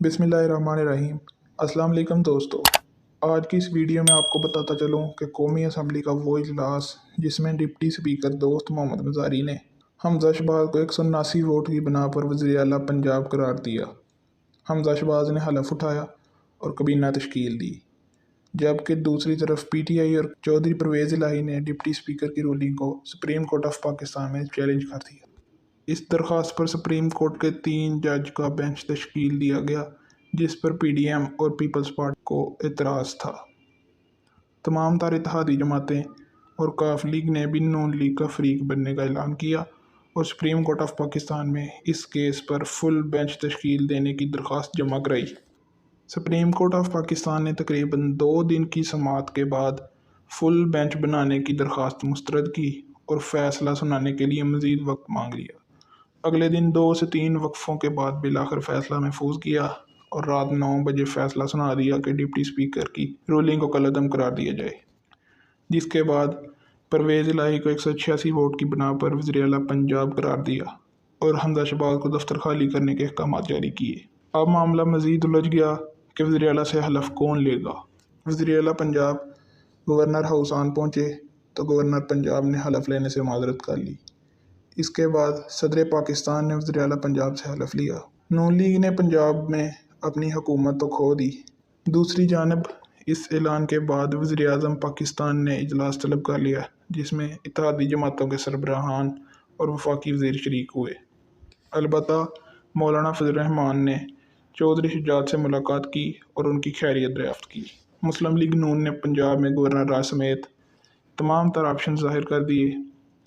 بسم اللہ الرحمن الرحیم۔ السلام علیکم دوستو، آج کی اس ویڈیو میں آپ کو بتاتا چلوں کہ قومی اسمبلی کا وہ اجلاس جس میں ڈپٹی اسپیکر دوست محمد مزاری نے حمزہ شہباز کو 179 ووٹ کی بنا پر وزیر اعلیٰ پنجاب قرار دیا۔ حمزہ شہباز نے حلف اٹھایا اور کابینہ تشکیل دی، جبکہ دوسری طرف پی ٹی آئی اور چودھری پرویز الہی نے ڈپٹی اسپیکر کی رولنگ کو سپریم کورٹ آف پاکستان میں چیلنج کر دیا۔ اس درخواست پر سپریم کورٹ کے 3 جج کا بینچ تشکیل دیا گیا، جس پر پی ڈی ایم اور پیپلز پارٹی کو اعتراض تھا۔ تمام تر اتحادی جماعتیں اور کاف لیگ نے بھی نون لیگ کا فریق بننے کا اعلان کیا اور سپریم کورٹ آف پاکستان میں اس کیس پر فل بینچ تشکیل دینے کی درخواست جمع کرائی۔ سپریم کورٹ آف پاکستان نے تقریباً 2 دن کی سماعت کے بعد فل بینچ بنانے کی درخواست مسترد کی اور فیصلہ سنانے کے لیے مزید وقت مانگ لیا۔ اگلے دن 2 سے 3 وقفوں کے بعد بالآخر فیصلہ محفوظ کیا اور رات 9 بجے فیصلہ سنا دیا کہ ڈپٹی اسپیکر کی رولنگ کو کالعدم قرار دیا جائے، جس کے بعد پرویز الہی کو 186 ووٹ کی بنا پر وزیر اعلیٰ پنجاب قرار دیا اور حمزہ شہباز کو دفتر خالی کرنے کے احکامات جاری کیے۔ اب معاملہ مزید الجھ گیا کہ وزیر اعلیٰ سے حلف کون لے گا۔ وزیر اعلیٰ پنجاب گورنر ہاؤس آن پہنچے تو گورنر پنجاب نے حلف لینے سے معذرت کر لی۔ اس کے بعد صدر پاکستان نے وزیر اعلیٰ پنجاب سے حلف لیا۔ نون لیگ نے پنجاب میں اپنی حکومت تو کھو دی، دوسری جانب اس اعلان کے بعد وزیر اعظم پاکستان نے اجلاس طلب کر لیا، جس میں اتحادی جماعتوں کے سربراہان اور وفاقی وزیر شریک ہوئے۔ البتہ مولانا فضل الرحمان نے چودھری شجاعت سے ملاقات کی اور ان کی خیریت دریافت کی۔ مسلم لیگ نون نے پنجاب میں گورنر راج سمیت تمام تر آپشن ظاہر کر دیے۔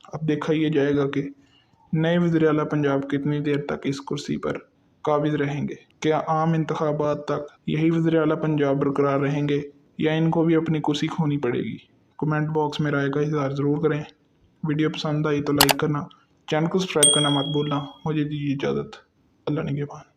اب دیکھا یہ جائے گا کہ نئے وزیر اعلیٰ پنجاب کتنی دیر تک اس کرسی پر قابض رہیں گے۔ کیا عام انتخابات تک یہی وزیر اعلیٰ پنجاب برقرار رہیں گے یا ان کو بھی اپنی کرسی کھونی پڑے گی؟ کمنٹ باکس میں رائے کا اظہار ضرور کریں۔ ویڈیو پسند آئی تو لائک کرنا، چینل کو سبسکرائب کرنا مت بھولنا۔ مجھے دیجیے اجازت۔ اللہ نگہبان۔